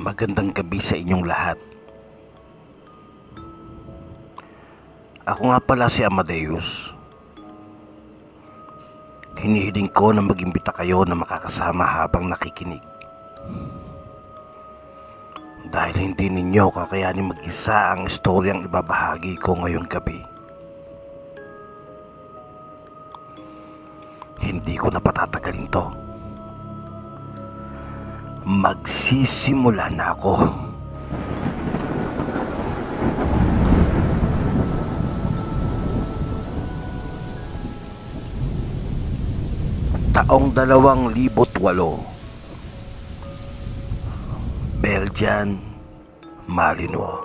Magandang gabi sa inyong lahat. Ako nga pala si Amadeus. Hinihiling ko na mag-imbita kayo na makakasama habang nakikinig. Dahil hindi ninyo kakayanin mag-isa ang istoryang ibabahagi ko ngayong gabi. Hindi ko na patatagalin to. Magsisimula na ako. Taong 2008, Belgian, Malinois.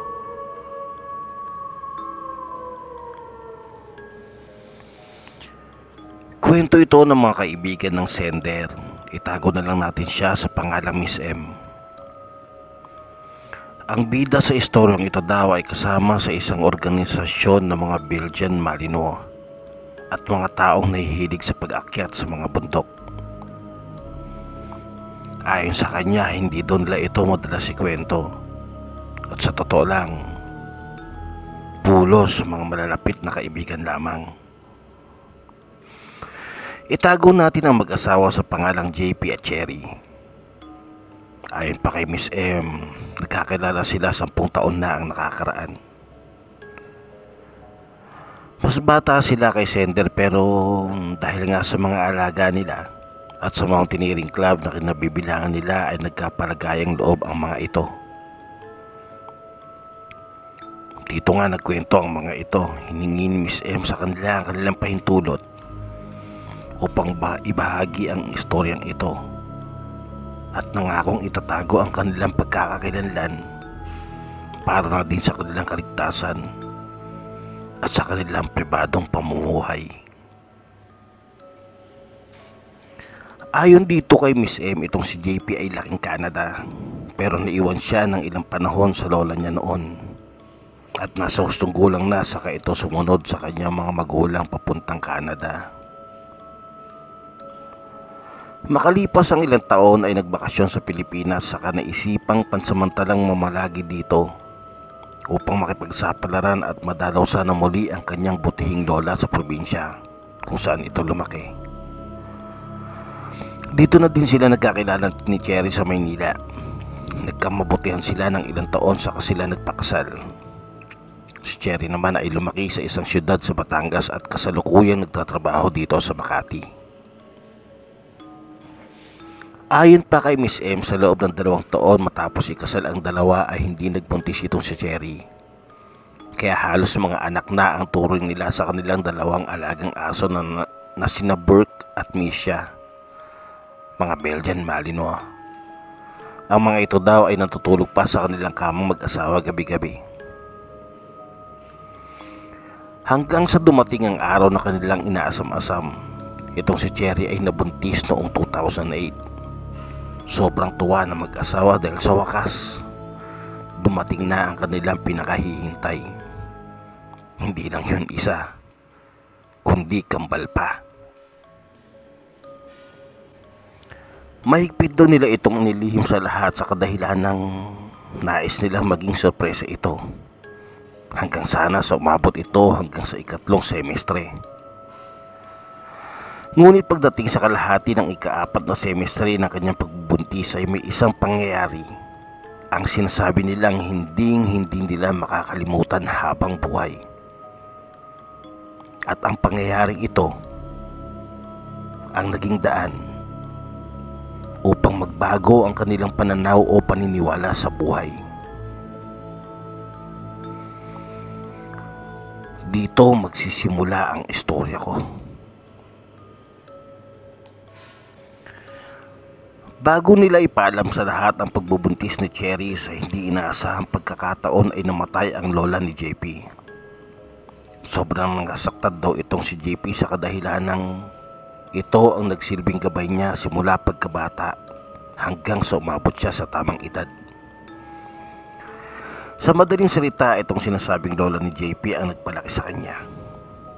Kwento ito ng mga kaibigan ng sender. Itago na lang natin siya sa pangalang Miss M. Ang bida sa istoryang ito daw ay kasama sa isang organisasyon ng mga Belgian Malinois at mga taong nahihilig sa pag-akyat sa mga bundok. Ayon sa kanya, hindi doon nila ito madalas ikwento. At sa totoo lang, pulos mga malalapit na kaibigan lamang. Itago natin ang mag-asawa sa pangalang JP at Cherry. Ayon pa kay Miss M, nagkakilala sila 10 taon na ang nakakaraan. Mas bata sila kay sender pero dahil nga sa mga alaga nila at sa mountaineering club na kinabibilangan nila ay nagkapalagayang loob ang mga ito. Dito nga nagkwento ang mga ito, hiningi ni Miss M sa kanila ang kanilang pahintulot upang ibahagi ang istoryang ito at nangakong itatago ang kanilang pagkakakilanlan para na din sa kanilang kaligtasan at sa kanilang pribadong pamumuhay. Ayon dito kay Miss M, itong si JP ay laking Canada pero naiwan siya ng ilang panahon sa lola niya noon at nasa hustong gulang na saka ito sumunod sa kanyang mga magulang papuntang Canada. Makalipas ang ilang taon ay nagbakasyon sa Pilipinas saka naisipang pansamantalang mamalagi dito upang makipagsapalaran at madalaw sana muli ang kanyang butihing lola sa probinsya kung saan ito lumaki. Dito na din sila nagkakilala ni Cherry sa Maynila. Nagkamabutihan sila ng ilang taon saka sila nagpakasal. Si Cherry naman ay lumaki sa isang syudad sa Batangas at kasalukuyang nagtatrabaho dito sa Makati. Ayon pa kay Miss M, sa loob ng 2 taon matapos ikasal ang dalawa ay hindi nagbuntis itong si Cherry. Kaya halos mga anak na ang turing nila sa kanilang 2 alagang aso na sina Burke at Misha, mga Belgian Malinois. Ang mga ito daw ay natutulog pa sa kanilang kamang mag-asawa gabi-gabi. Hanggang sa dumating ang araw na kanilang inaasam-asam, itong si Cherry ay nabuntis noong 2008. Sobrang tuwa na mag-asawa dahil sa wakas dumating na ang kanilang pinakahihintay. Hindi lang yun isa, kundi kambal pa. Mahigpit daw nila itong nilihim sa lahat sa kadahilan ng nais nilang maging sorpresa ito. Hanggang sana sa umabot ito hanggang sa 3 semestre. Ngunit pagdating sa kalahati ng 4 na semestre ng kanyang pagbubuntis ay may isang pangyayari ang sinasabi nilang hindi nila makakalimutan habang buhay. At ang pangyayaring ito ang naging daan upang magbago ang kanilang pananaw o paniniwala sa buhay. Dito magsisimula ang istorya ko. Bago nila ipaalam sa lahat ang pagbubuntis ni Cherry, sa hindi inaasahang pagkakataon ay namatay ang lola ni JP. Sobrang nangasaktad daw itong si JP sa kadahilan ng ito ang nagsilbing gabay niya simula pagkabata hanggang sa umabot siya sa tamang edad. Sa madaling salita, itong sinasabing lola ni JP ang nagpalaki sa kanya.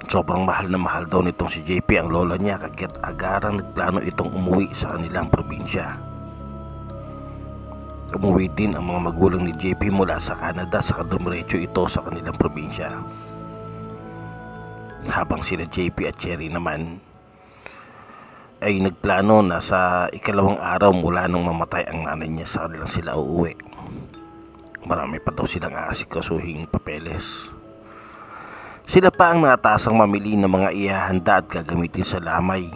Sobrang mahal na mahal daw nitong si JP ang lola niya, kaya't agarang nagplano itong umuwi sa kanilang probinsya. Umuwi din ang mga magulang ni JP mula sa Canada sa dumiretso ito sa kanilang probinsya. Habang sila JP at Cherry naman ay nagplano na sa ikalawang araw mula nung mamatay ang nanay niya sa kanilang sila uuwi. Marami pa daw silang aasikasuhing papeles. Sila pa ang natasang mamili ng mga ihahanda at gagamitin sa lamay,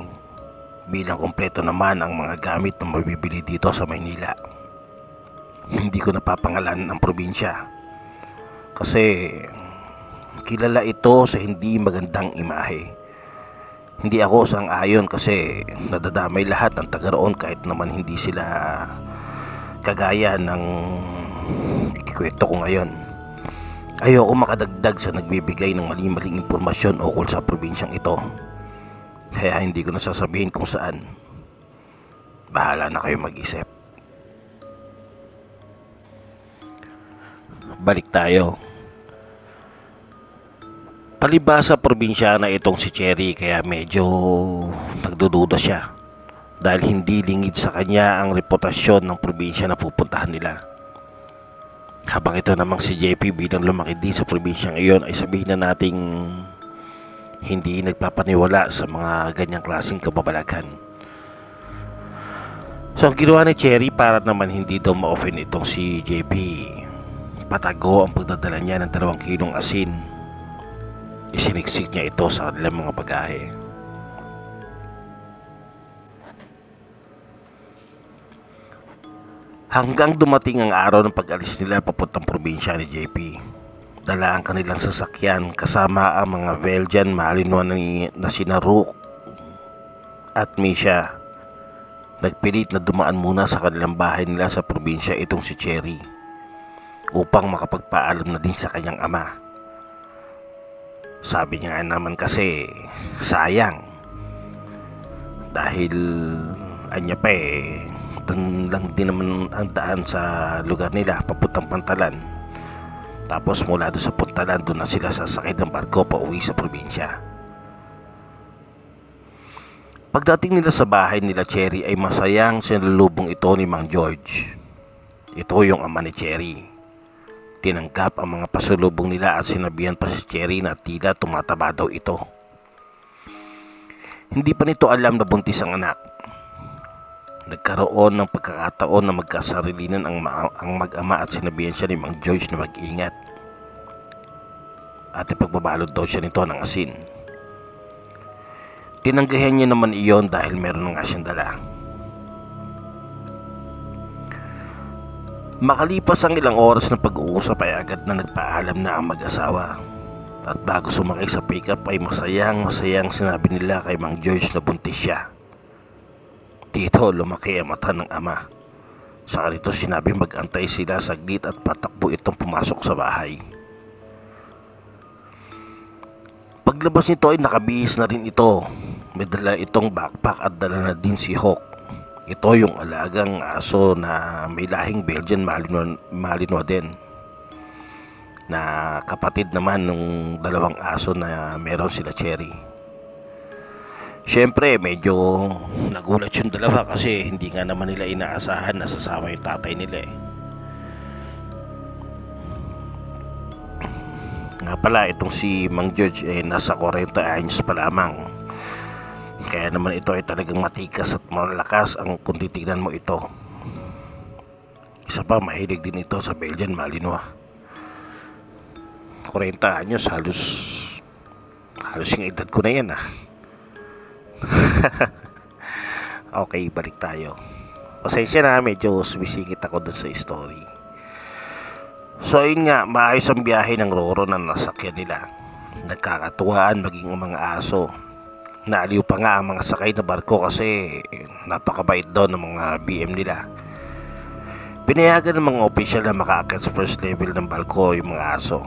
bilang kumpleto naman ang mga gamit na mabibili dito sa Maynila. Hindi ko napapangalan ang probinsya kasi kilala ito sa hindi magandang imahe. Hindi ako sang-ayon kasi nadadamay lahat ng taga roon kahit naman hindi sila kagaya ng ikikwento ko ngayon. Ayoko makadagdag sa nagbibigay ng mali-maling impormasyon ukol sa probinsyang ito, kaya hindi ko nasasabihin kung saan. Bahala na kayo mag-isip. Balik tayo. Palibhasa probinsyana itong si Cherry, kaya medyo nagdududa siya dahil hindi lingid sa kanya ang reputasyon ng probinsya na pupuntahan nila. Habang ito namang si JP bilang lumaki din sa probinsyang iyon ay sabihin na nating hindi nagpapaniwala sa mga ganyang klaseng kababalaghan. So ang ginawa ni Cherry para naman hindi daw ma-offend itong si JP, patago ang pagdadala niya ng 2 kilong asin. Isiniksik niya ito sa kanilang mga bagahe. Hanggang dumating ang araw ng pag-alis nila papuntang probinsya ni JP. Dala ang kanilang sasakyan kasama ang mga Belgian Malinois na sina Rook at Misha. Nagpilit na dumaan muna sa kanilang bahay nila sa probinsya itong si Cherry upang makapagpaalam na din sa kanyang ama. Sabi niya naman kasi sayang dahil anya pa doon lang din naman ang daan sa lugar nila papuntang Pantalan. Tapos mula doon sa Pantalan doon na sila sasakay ng barko pa uwi sa probinsya. Pagdating nila sa bahay nila Cherry ay masayang sinalubong ito ni Mang George. Ito yung ama ni Cherry. Tinanggap ang mga pasulubong nila at sinabihan pa si Cherry na tila tumataba daw ito. Hindi pa nito alam na buntis ang anak. Nagkaroon ng pagkakataon na magkasarilinan ang mag-ama at sinabihan siya ni Mang George na mag-ingat at ipagbabalot daw siya nito ng asin. Tinanggihan niya naman iyon dahil meron nga siyang dala. Makalipas ang ilang oras ng pag-uusap ay agad na nagpaalam na ang mag-asawa. At bago sumakay sa pick-up ay masayang sinabi nila kay Mang George na buntis siya. Dito lumaki ang mata ng ama. Sa kanito sinabi mag-antay sila saglit at patakbo itong pumasok sa bahay. Paglabas nito ay nakabihis na rin ito. May dala itong backpack at dala na din si Hawk. Ito yung alagang aso na may lahing Belgian Malinois din, na kapatid naman ng 2 aso na meron sila Cherry. Siyempre medyo nagulat yung dalawa kasi hindi nga naman nila inaasahan na sasama yung tatay nila Nga pala itong si Mang George nasa 40 anyos pa lamang. Kaya naman ito ay talagang matikas at malakas ang kung titignan mo ito. Isa pa, mahilig din ito sa Belgian Malinois. 40 anyos, halos yung edad ko na yan Okay, balik tayo. Pasensya na, medyo sumisingit ako dun sa story. So yun nga, maayos ang biyahe ng Roro na nasakyan nila. Nagkakatuwaan maging ang mga aso. Naaliw pa nga ang mga sakay na barko kasi napakabait daw ng mga BM nila. Pinayagan ng mga opisyal na makaakyat sa first level ng barko yung mga aso.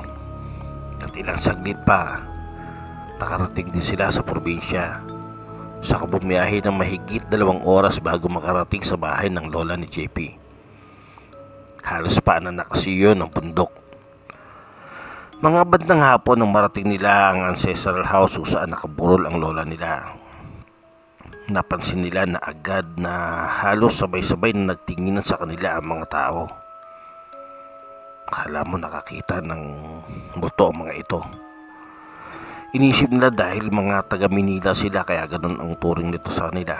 At ilang saglit pa, nakarating din sila sa probinsya. Saka bumiyahe ng mahigit 2 oras bago makarating sa bahay ng lola ni JP. Halos pa na nakasiyo ng bundok. Mga bandang hapon nang marating nila ang ancestral house kung saan nakaburol ang lola nila. Napansin nila na agad na halos sabay-sabay na nagtinginan sa kanila ang mga tao. Akala mo nakakita ng multo ang mga ito. Inisip nila dahil mga taga Manila sila kaya ganun ang turing nito sa kanila.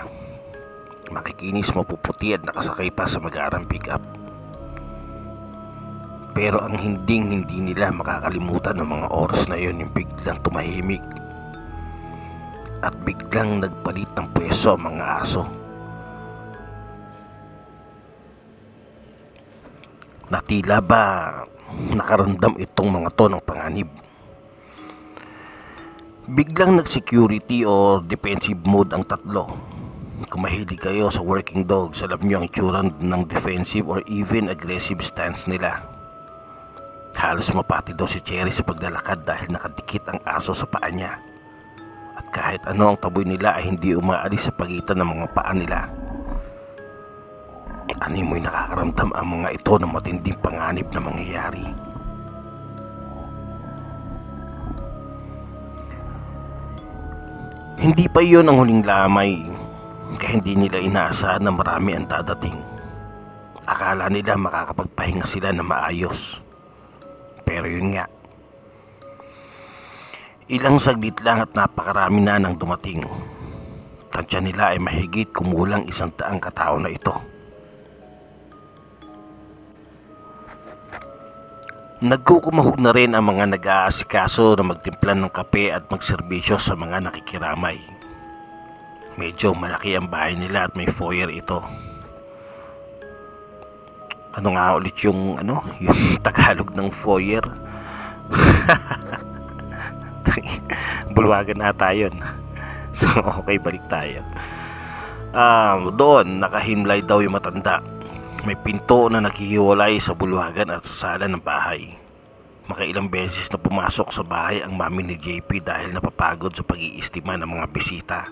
Makikinis, mapuputi at nakasakay pa sa mag-aarang pick-up. Pero ang hindi nila makakalimutan ng mga oras na yon yung biglang tumahimik at biglang nagpalit ng pwesto ang mga aso. Na tila ba nakaramdam itong mga to ng panganib. Biglang nag-security o defensive mode ang tatlo. Kung mahilig kayo sa working dogs, alam nyo ang itsura ng defensive or even aggressive stance nila. Halos mapati daw si Cherry sa paglalakad dahil nakadikit ang aso sa paa niya. At kahit ano ang taboy nila ay hindi umaalis sa pagitan ng mga paa nila. Animoy nakakaramdam ang mga ito ng matinding panganib na mangyayari. Hindi pa iyon ang huling lamay, kaya hindi nila inaasahan na marami ang dadating. Akala nila makakapagpahinga sila na maayos. Pero yun nga, ilang saglit lang at napakarami na nang dumating. Tansya nila ay mahigit kumulang 100 katao na ito. Nagkukumahog na rin ang mga nag-aasikaso na magtimplan ng kape at magserbisyo sa mga nakikiramay. Medyo malaki ang bahay nila at may foyer ito. Ano nga ulit yung yung Tagalog ng foyer? Bulwagan ata yun. So okay, balik tayo. Doon nakahimlay daw yung matanda. May pinto na nakihiwalay sa bulwagan at sa sala ng bahay. Makailang beses na pumasok sa bahay ang mami ni JP dahil napapagod sa pag-iistima ng mga bisita.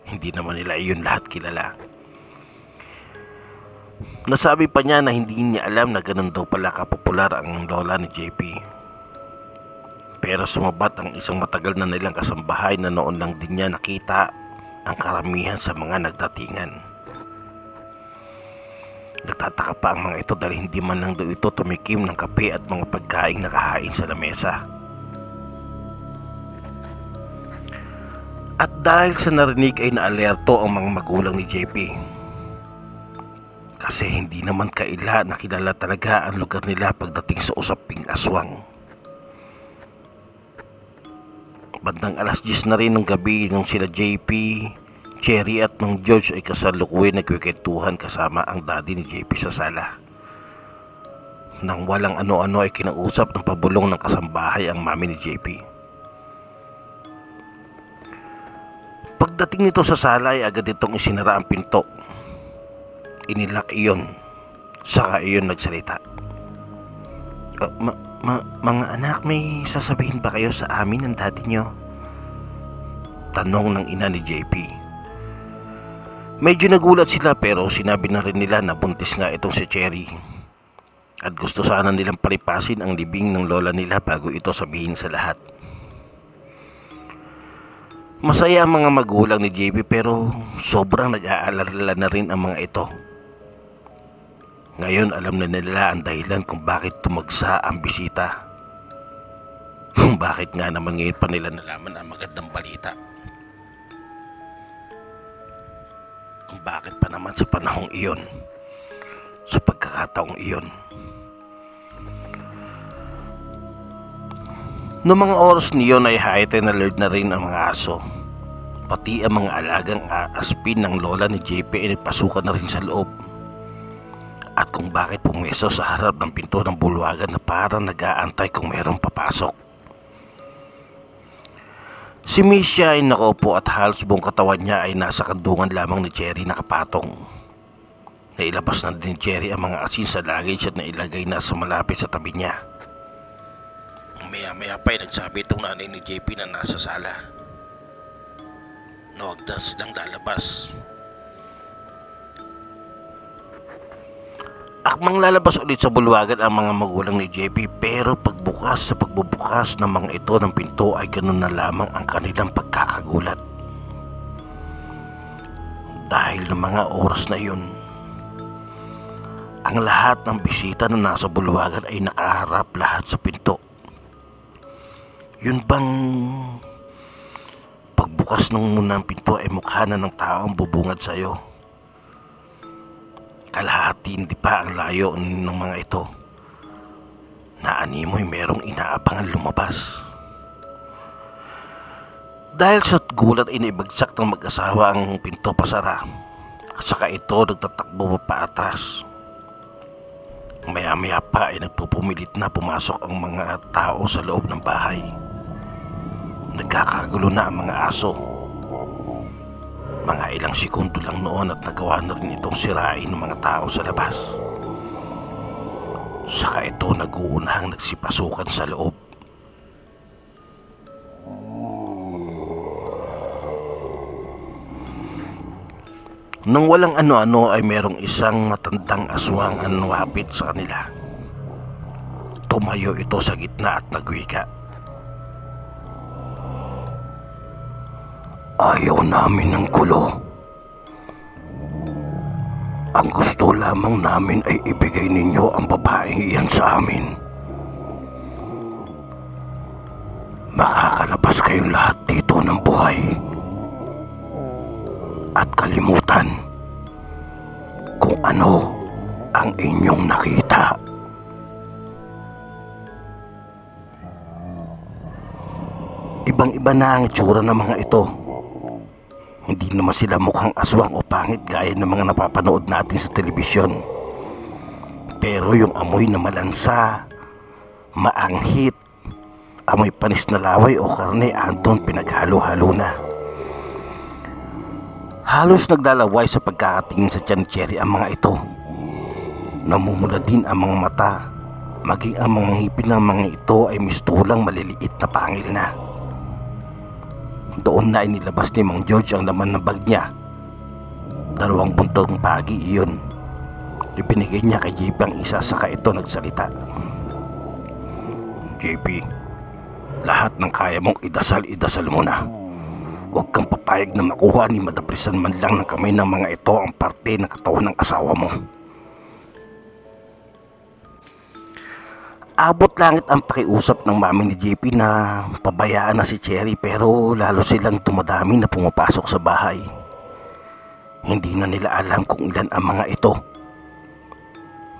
Hindi naman nila iyon lahat kilala. Nasabi pa niya na hindi niya alam na ganun daw pala kapopular ang lola ni JP. Pero sumabat ang isang matagal na nilang kasambahay na noon lang din niya nakita ang karamihan sa mga nagdatingan. Nagtataka pa ang mga ito dahil hindi man lang daw ito tumikim ng kape at mga pagkaing nakahain sa lamesa. At dahil sa narinig ay naalerto ang mga magulang ni JP. Kasi hindi naman kaila nakilala talaga ang lugar nila pagdating sa usaping aswang. Bandang alas 10 na rin ng gabi nung sila JP, Cherry at Mang George ay kasalukuyan nagkikwentuhan kasama ang daddy ni JP sa sala. Nang walang ano-ano ay kinausap ng pabulong ng kasambahay ang mami ni JP. Pagdating nito sa sala ay agad itong isinara ang pinto. Inilak iyon. Saka iyon nagsalita. Mga anak, may sasabihin ba kayo sa amin ng daddy nyo? Tanong ng ina ni JP. Medyo nagulat sila pero sinabi na rin nila na buntis nga itong si Cherry. At gusto sana nilang palipasin ang libing ng lola nila bago ito sabihin sa lahat. Masaya ang mga magulang ni JP pero sobrang nag-aalala na rin ang mga ito. Ngayon alam na nila ang dahilan kung bakit tumagsa ang bisita. Kung bakit nga naman ngayon pa nila nalaman ang magandang balita. Kung bakit pa naman sa panahong iyon, sa pagkakataong iyon. Noong mga oras niyon ay heightened alert na rin ang mga aso. Pati ang mga alagang aspin ng lola ni JP ay nagpasukan na rin sa loob. At kung bakit pumwesto sa harap ng pinto ng bulwagan na parang nag-aantay kung mayroong papasok. Si Misha ay nakaupo at halos buong katawan niya ay nasa kandungan lamang ni Cherry nakapatong. Nailabas na din ni Cherry ang mga asin sa luggage at nailagay na sa malapit sa tabi niya. Maya-maya pa ay nagsabi itong nanay ni JP na nasa sala. Nawagdas lang lalabas. Akmang lalabas ulit sa bulwagan ang mga magulang ni JP pero pagbubukas ng mga ito ng pinto ay ganun na lamang ang kanilang pagkakagulat. Dahil ng mga oras na yun, Ang lahat ng bisita na nasa bulwagan ay nakaharap lahat sa pinto. Yun bang pagbukas ng munang pinto ay mukha na ng tao ang bubungad sa'yo? Kalahati hindi pa ang layo ng mga ito. Naanimoy merong inaabangan lumabas. Dahil sa gulat ay naibagsak ng mag-asawa ang pinto pasara. Saka ito nagtatakbo pa atras. Maya-maya pa ay nagpupumilit na pumasok ang mga tao sa loob ng bahay. Nagkakagulo na ang mga aso. Mga ilang segundo lang noon at nagawa na rin itong sirain ng mga tao sa labas. Saka ito nag-uunahang nagsipasukan sa loob. Nang walang ano-ano ay merong isang matandang aswang ang wapit sa kanila. Tumayo ito sa gitna at nagwika. Ayaw namin ng gulo. Ang gusto lamang namin ay ibigay ninyo ang babaeng iyan sa amin. Makakalabas kayong lahat dito ng buhay. At kalimutan kung ano ang inyong nakita. Ibang-iba na ang itsura ng mga ito. Hindi naman sila mukhang aswang o pangit gaya ng mga napapanood natin sa telebisyon. Pero yung amoy na malansa, maanghit, amoy panis na laway o karne andon pinaghalo-halo na. Halos naglalaway sa pagkakatingin sa tiyan ni Cherry ang mga ito. Namumula din ang mga mata, maging ang mga ngipin ng mga ito ay mistulang maliliit na pangil na. Doon na inilabas ni Mang George ang laman ng bag niya. 2 buntong pagi iyon. Ibinigay niya kay JP ang isa, saka ito nagsalita. JP, lahat ng kaya mong idasal mo na. Huwag kang papayag na makuha ni madaprisan man lang ng kamay ng mga ito ang parte ng katawan ng asawa mo. Abot langit ang pakiusap ng mami ni JP na pabayaan na si Cherry, pero lalo silang dumadami na pumapasok sa bahay. Hindi na nila alam kung ilan ang mga ito.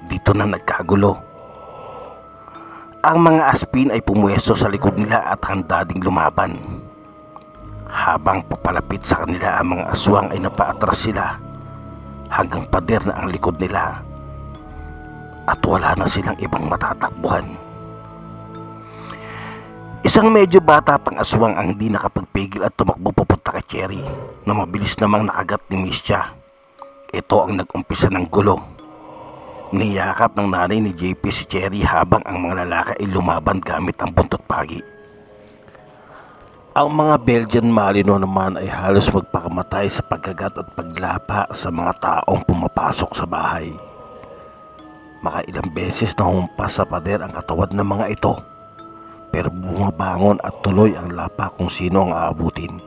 Dito na nagkagulo. Ang mga aspin ay pumuwesto sa likod nila at handa ding lumaban. Habang papalapit sa kanila ang mga aswang ay napaatras sila hanggang pader na ang likod nila. At wala na silang ibang matatakbuhan. Isang medyo bata pang aswang ang hindi nakapagpigil at tumakbo papunta kay Cherry na mabilis namang nakagat ni Mischa. Ito ang nag-umpisa ng gulo. Niyakap ng nanay ni JP si Cherry habang ang mga lalaki ay lumaban gamit ang buntot pagi. Ang mga Belgian Malinois naman ay halos magpakamatay sa pagkagat at paglapa sa mga taong pumapasok sa bahay. Makailang beses na humpas sa pader ang katawan ng mga ito, pero bumabangon at tuloy ang lapa kung sino ang aabutin.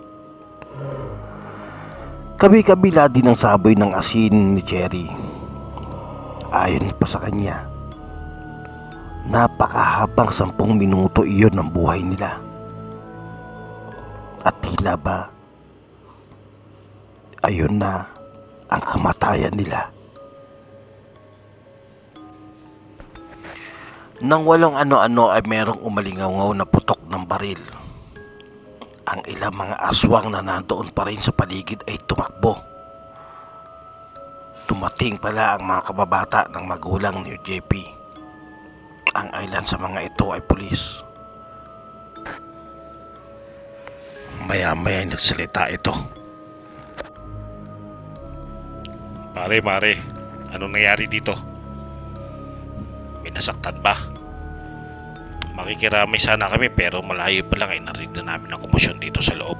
Kabi-kabila din ang saboy ng asin ni Cherry. Ayon pa sa kanya, napakahabang 10 minuto iyon ng buhay nila. At tila ba, ayun na ang kamatayan nila. Nang walang ano-ano ay merong umalingaw na putok ng baril. Ang ilang mga aswang na nandoon pa rin sa paligid ay tumakbo. Dumating pala ang mga kababata ng magulang ni JP. Ang ilan sa mga ito ay pulis. Maya-maya nagsalita ito. Pare, anong nangyari dito? May nasaktan ba? Makikiramay sana kami pero malayo pa lang ay narinig na namin ang komosyon dito sa loob.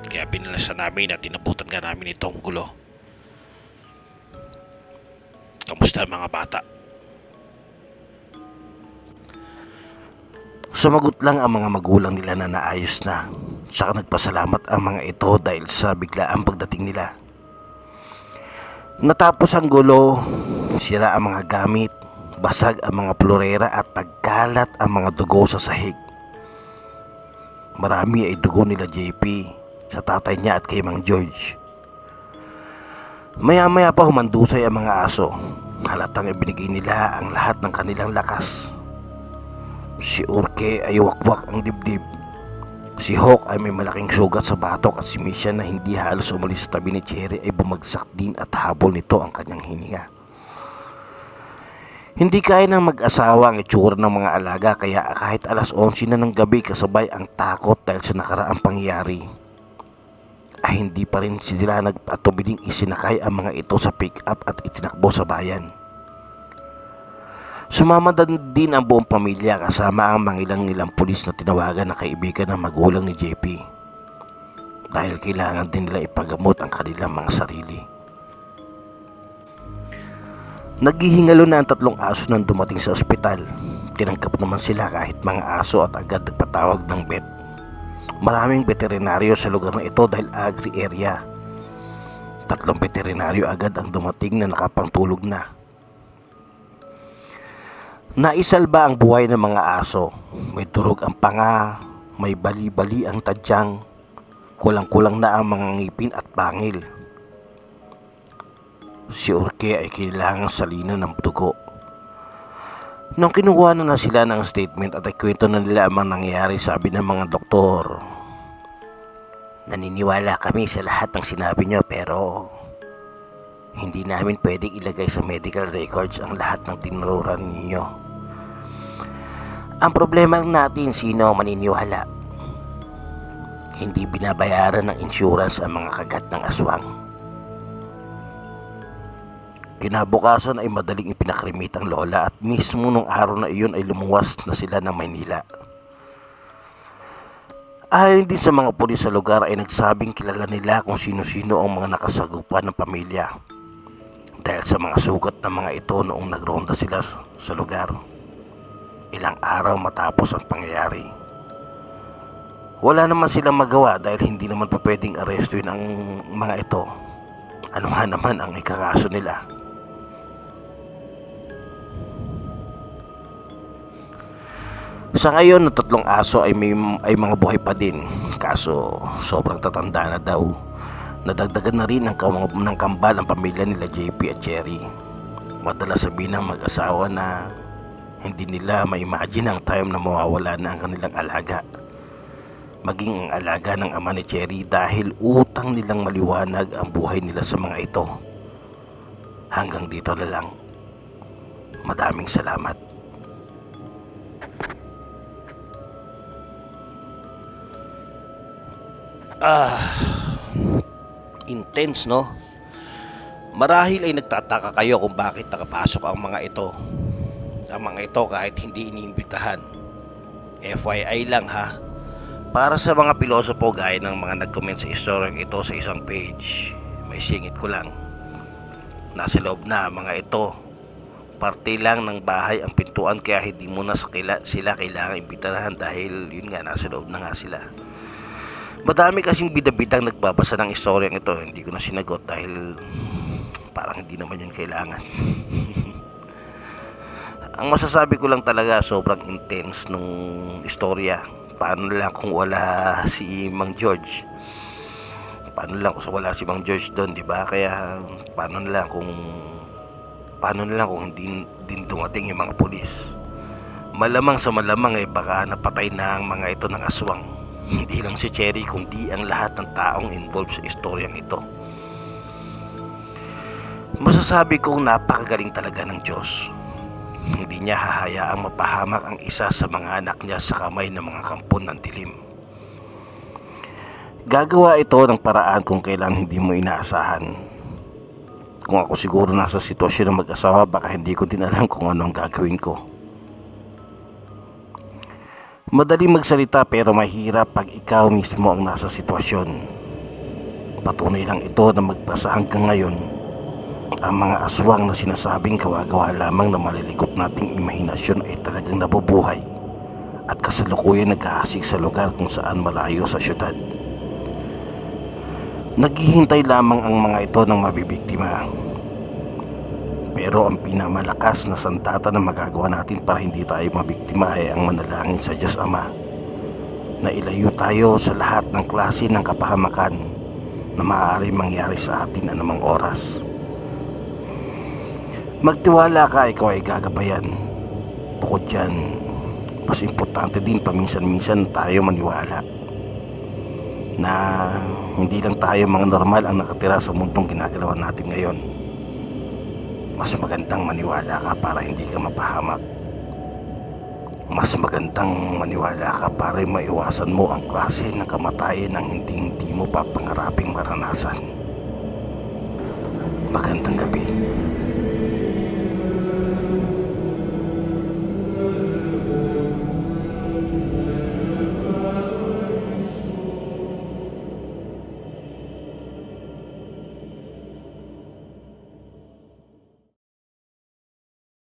Kaya binalasan namin at tinabutan ka namin itong gulo. Kamusta ang mga bata? Sumagot lang ang mga magulang nila na naayos na. Saka nagpasalamat ang mga ito dahil sa biglaang pagdating nila. Natapos ang gulo, sira ang mga gamit, basag ang mga florera at nagkalat ang mga dugo sa sahig. Marami ay dugo nila JP, sa tatay niya at kay Mang George. Maya-maya pa humandusay ang mga aso. Halatang ibinigay nila ang lahat ng kanilang lakas. Si Urke ay wakwak ang dibdib. Si Hawk ay may malaking sugat sa batok at si Misha na hindi halos umalis sa tabi ni Cherry ay bumagsak din at habol nito ang kanyang hininga. Hindi kaya ng mag-asawa ang itsura ng mga alaga kaya kahit alas 11 na ng gabi kasabay ang takot dahil sa nakaraang pangyayari ay hindi pa rin sila nagpatubiling isinakay ang mga ito sa pick-up at itinakbo sa bayan. Sumama din ang buong pamilya kasama ang mangilang-ilang pulis na tinawagan na kaibigan ng magulang ni JP dahil kailangan din nila ipagamot ang kanilang mga sarili. Naghihingalo na ang 3 aso nang dumating sa ospital. Tinanggap naman sila kahit mga aso at agad nagpatawag ng vet. Maraming veterinaryo sa lugar na ito dahil agri area. 3 veterinaryo agad ang dumating na nakapangtulog na. Naisalba ang buhay ng mga aso. May durog ang panga, may bali-bali ang tadyang, kulang-kulang na ang mga ngipin at pangil. Si Urke ay kailangang salinan ng dugo. Nung kinuha na sila ng statement at ikwento na nila ang mga nangyayari, sabi ng mga doktor, "Naniniwala kami sa lahat ng sinabi nyo pero hindi namin pwedeng ilagay sa medical records ang lahat ng tinuruan ninyo. Ang problema natin sino maniniwala. Hindi binabayaran ng insurance ang mga kagat ng aswang." Kinabukasan ay madaling ipinakrimit ang lola at mismo nung araw na iyon ay lumuwas na sila ng Maynila. Ayon din sa mga pulis sa lugar ay nagsabing kilala nila kung sino-sino ang mga nakasagupan ng pamilya dahil sa mga sugat ng mga ito noong nagronda sila sa lugar ilang araw matapos ang pangyayari. Wala naman silang magawa dahil hindi naman pa pwedeng arestuin ang mga ito, ano nga naman ang ikakaso nila. Sa ngayon na 3 aso ay mga buhay pa din, kaso sobrang tatanda na daw. Nadagdagan na rin ng kambal ang pamilya nila JP at Cherry. Madalas sabihin ng mag-asawa na hindi nila ma-imagine ang time na mawawala na ang kanilang alaga, maging ang alaga ng ama ni Cherry, dahil utang nilang maliwanag ang buhay nila sa mga ito. Hanggang dito na lang. Madaming salamat. Intense, no? Marahil ay nagtataka kayo kung bakit nakapasok ang mga ito. Ang mga ito kahit hindi iniimbitahan. FYI lang ha. Para sa mga pilosopo gaya ng mga nag-comment sa istoryang ito sa isang page, may singit ko lang. Nasa loob na mga ito. Parte lang ng bahay ang pintuan kaya hindi mo na sila kailangan imbitahan dahil yun nga, nasa loob na nga sila. Madami kasing bidabidang nagbabasa ng istoryang ito. Hindi ko na sinagot dahil parang hindi naman yun kailangan. Ang masasabi ko lang talaga, sobrang intense nung istorya. Paano lang kung wala si Mang George? Paano lang kung wala si Mang George doon, di ba? Kaya paano na lang kung hindi din dumating yung mga pulis? Malamang sa malamang baka napatay na ang mga ito ng aswang. Hindi lang si Cherry kundi ang lahat ng taong involved sa istoryang ito. Masasabi kong napakagaling talaga ng Diyos. Hindi niya hahayaang mapahamak ang isa sa mga anak niya sa kamay ng mga kampon ng dilim. Gagawa ito ng paraan kung kailan hindi mo inaasahan. Kung ako siguro nasa sitwasyon ng mag-asawa, baka hindi ko din alam kung ano ang gagawin ko. Madaling magsalita pero mahirap pag ikaw mismo ang nasa sitwasyon. Patunay lang ito na magbasa hanggang ngayon. Ang mga aswang na sinasabing gawa-gawa lamang na malilikot nating imahinasyon ay talagang nabubuhay at kasalukuyan naghahasik sa lugar kung saan malayo sa syudad. Naghihintay lamang ang mga ito ng mabibiktima. Pero ang pinamalakas na sandata na magagawa natin para hindi tayo mabiktima ay ang manalangin sa Diyos Ama na ilayo tayo sa lahat ng klase ng kapahamakan na maaaring mangyari sa atin anumang oras. Magtiwala ka, ikaw ay gagabayan. Bukod dyan, mas importante din paminsan-minsan tayo maniwala na hindi lang tayo mga normal ang nakatira sa mundong ginagalawan natin ngayon. Mas magandang maniwala ka para hindi ka mapahamak. Mas magandang maniwala ka para maiwasan mo ang klase ng kamatayan ng hindi mo pa pangaraping maranasan. Magandang gabi.